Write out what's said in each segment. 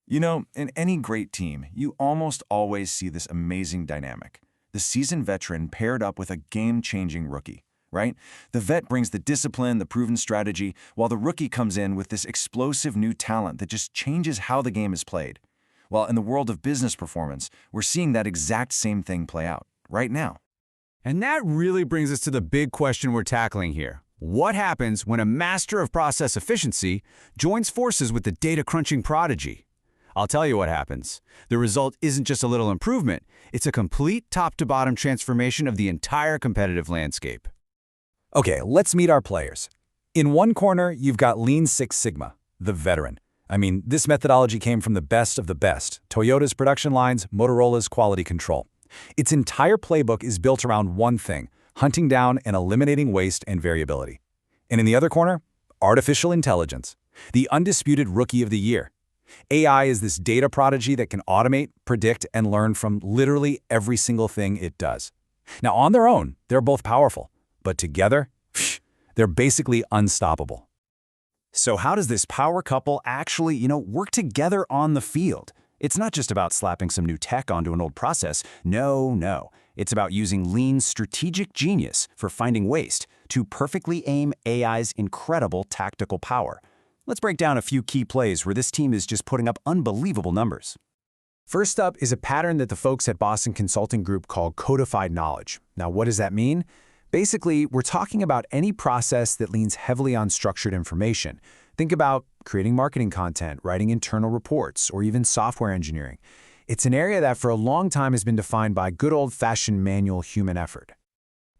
You know, in any great team, you almost always see this amazing dynamic. The seasoned veteran paired up with a game-changing rookie, right? The vet brings the discipline, the proven strategy, while the rookie comes in with this explosive new talent that just changes how the game is played. Well, in the world of business performance, we're seeing that exact same thing play out, right now. And that really brings us to the big question we're tackling here. What happens when a master of process efficiency joins forces with the data crunching prodigy? I'll tell you what happens. The result isn't just a little improvement, it's a complete top-to-bottom transformation of the entire competitive landscape. Okay, let's meet our players. In one corner, you've got Lean Six Sigma, the veteran. I mean, this methodology came from the best of the best, Toyota's production lines, Motorola's quality control. Its entire playbook is built around one thing, hunting down and eliminating waste and variability. And in the other corner, artificial intelligence, the undisputed rookie of the year. AI is this data prodigy that can automate, predict, and learn from literally every single thing it does. Now, on their own, they're both powerful, but together, they're basically unstoppable. So how does this power couple actually, work together on the field? It's not just about slapping some new tech onto an old process. No. It's about using Lean's strategic genius for finding waste to perfectly aim AI's incredible tactical power. Let's break down a few key plays where this team is just putting up unbelievable numbers. First up is a pattern that the folks at Boston Consulting Group call codified knowledge. Now, what does that mean? Basically, we're talking about any process that leans heavily on structured information. Think about creating marketing content, writing internal reports, or even software engineering. It's an area that for a long time has been defined by good old-fashioned manual human effort.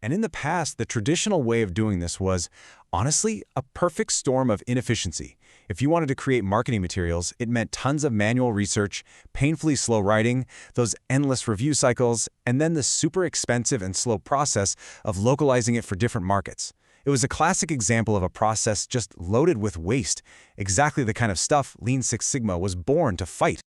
And in the past, the traditional way of doing this was, honestly, a perfect storm of inefficiency. If you wanted to create marketing materials, it meant tons of manual research, painfully slow writing, those endless review cycles, and then the super expensive and slow process of localizing it for different markets. It was a classic example of a process just loaded with waste, exactly the kind of stuff Lean Six Sigma was born to fight.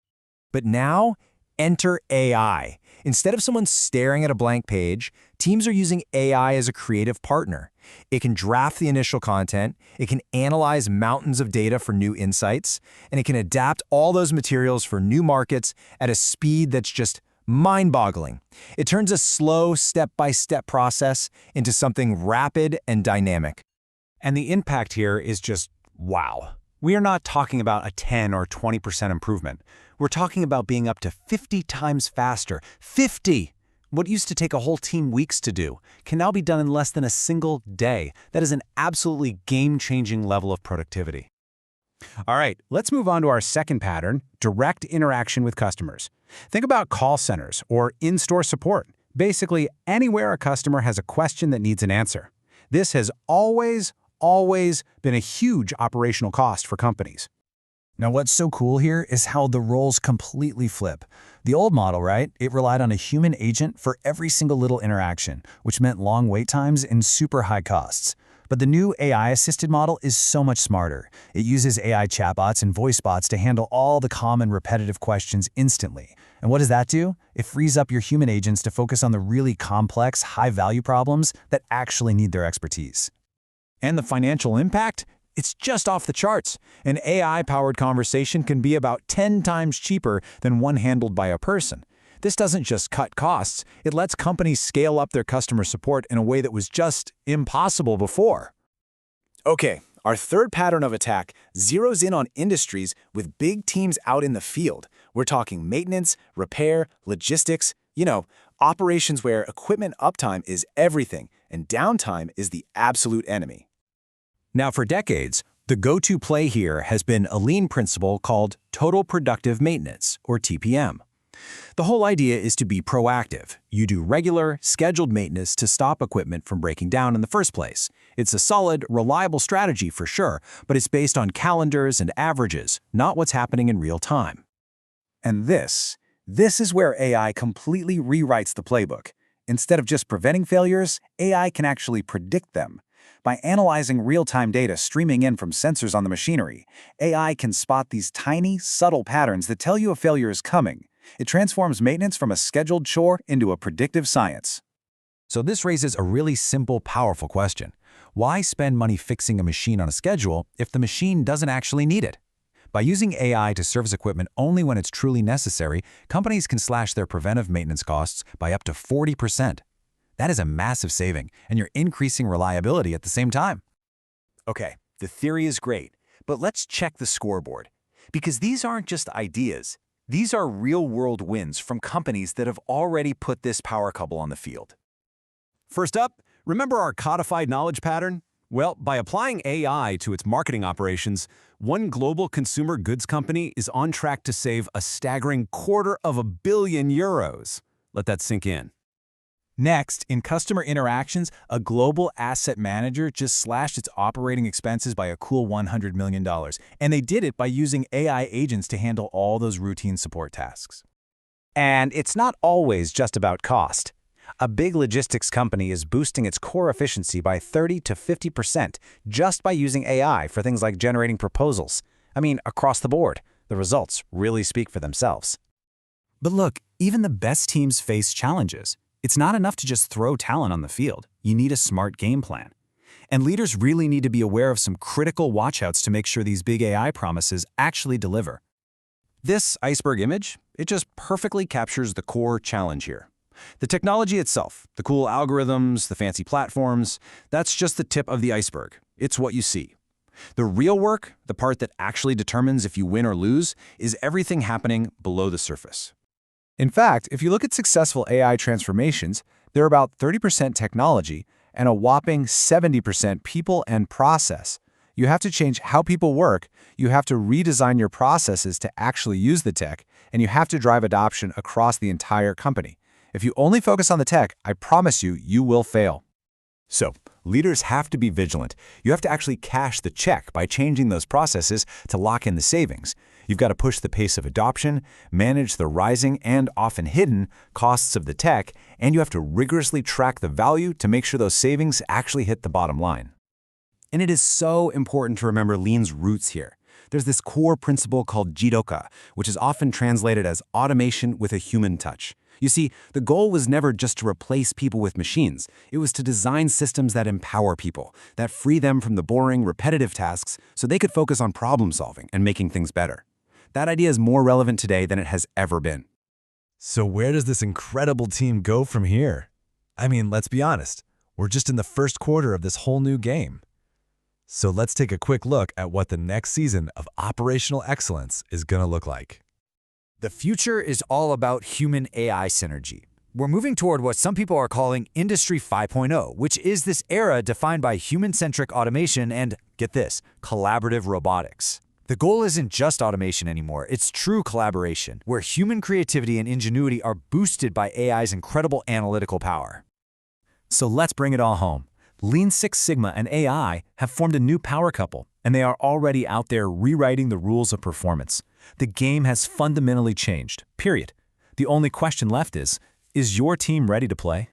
But now, enter AI. Instead of someone staring at a blank page, teams are using AI as a creative partner. It can draft the initial content, it can analyze mountains of data for new insights, and it can adapt all those materials for new markets at a speed that's just mind-boggling. It turns a slow, step-by-step process into something rapid and dynamic. And the impact here is just wow. We are not talking about a 10 or 20% improvement. We're talking about being up to 50 times faster. 50! What used to take a whole team weeks to do can now be done in less than a single day. That is an absolutely game-changing level of productivity. All right, let's move on to our second pattern, direct interaction with customers. Think about call centers or in-store support. Basically, anywhere a customer has a question that needs an answer. This has always been a huge operational cost for companies. Now, what's so cool here is how the roles completely flip. The old model, right? It relied on a human agent for every single little interaction, which meant long wait times and super high costs. But the new AI-assisted model is so much smarter. It uses AI chatbots and voice bots to handle all the common repetitive questions instantly. And what does that do? It frees up your human agents to focus on the really complex, high-value problems that actually need their expertise. And the financial impact? It's just off the charts. An AI-powered conversation can be about 10 times cheaper than one handled by a person. This doesn't just cut costs, it lets companies scale up their customer support in a way that was just impossible before. Okay, our third pattern of attack zeroes in on industries with big teams out in the field. We're talking maintenance, repair, logistics, operations where equipment uptime is everything and downtime is the absolute enemy. Now, for decades, the go-to play here has been a lean principle called total productive maintenance, or TPM. The whole idea is to be proactive. You do regular, scheduled maintenance to stop equipment from breaking down in the first place. It's a solid, reliable strategy for sure, but it's based on calendars and averages, not what's happening in real time. And this is where AI completely rewrites the playbook. Instead of just preventing failures, AI can actually predict them. By analyzing real-time data streaming in from sensors on the machinery, AI can spot these tiny, subtle patterns that tell you a failure is coming. It transforms maintenance from a scheduled chore into a predictive science. So this raises a really simple, powerful question. Why spend money fixing a machine on a schedule if the machine doesn't actually need it? By using AI to service equipment only when it's truly necessary, companies can slash their preventive maintenance costs by up to 40%. That is a massive saving, and you're increasing reliability at the same time. Okay, the theory is great, but let's check the scoreboard. Because these aren't just ideas. These are real-world wins from companies that have already put this power couple on the field. First up, remember our codified knowledge pattern? Well, by applying AI to its marketing operations, one global consumer goods company is on track to save a staggering €250 million. Let that sink in. Next, in customer interactions, a global asset manager just slashed its operating expenses by a cool $100 million, and they did it by using AI agents to handle all those routine support tasks. And it's not always just about cost. A big logistics company is boosting its core efficiency by 30 to 50% just by using AI for things like generating proposals. I mean, across the board, the results really speak for themselves. But look, even the best teams face challenges. It's not enough to just throw talent on the field. You need a smart game plan. And leaders really need to be aware of some critical watchouts to make sure these big AI promises actually deliver. This iceberg image, it just perfectly captures the core challenge here. The technology itself, the cool algorithms, the fancy platforms, that's just the tip of the iceberg. It's what you see. The real work, the part that actually determines if you win or lose, is everything happening below the surface. In fact, if you look at successful AI transformations, they're about 30% technology and a whopping 70% people and process. You have to change how people work, you have to redesign your processes to actually use the tech, and you have to drive adoption across the entire company. If you only focus on the tech, I promise you, you will fail. So, leaders have to be vigilant. You have to actually cash the check by changing those processes to lock in the savings. You've got to push the pace of adoption, manage the rising and often hidden costs of the tech, and you have to rigorously track the value to make sure those savings actually hit the bottom line. And it is so important to remember Lean's roots here. There's this core principle called jidoka, which is often translated as automation with a human touch. You see, the goal was never just to replace people with machines. It was to design systems that empower people, that free them from the boring, repetitive tasks so they could focus on problem solving and making things better. That idea is more relevant today than it has ever been. So where does this incredible team go from here? I mean, let's be honest. We're just in the first quarter of this whole new game. So let's take a quick look at what the next season of operational excellence is going to look like. The future is all about human-AI synergy. We're moving toward what some people are calling Industry 5.0, which is this era defined by human-centric automation and, get this, collaborative robotics. The goal isn't just automation anymore, it's true collaboration, where human creativity and ingenuity are boosted by AI's incredible analytical power. So let's bring it all home. Lean Six Sigma and AI have formed a new power couple, and they are already out there rewriting the rules of performance. The game has fundamentally changed, period. The only question left is your team ready to play?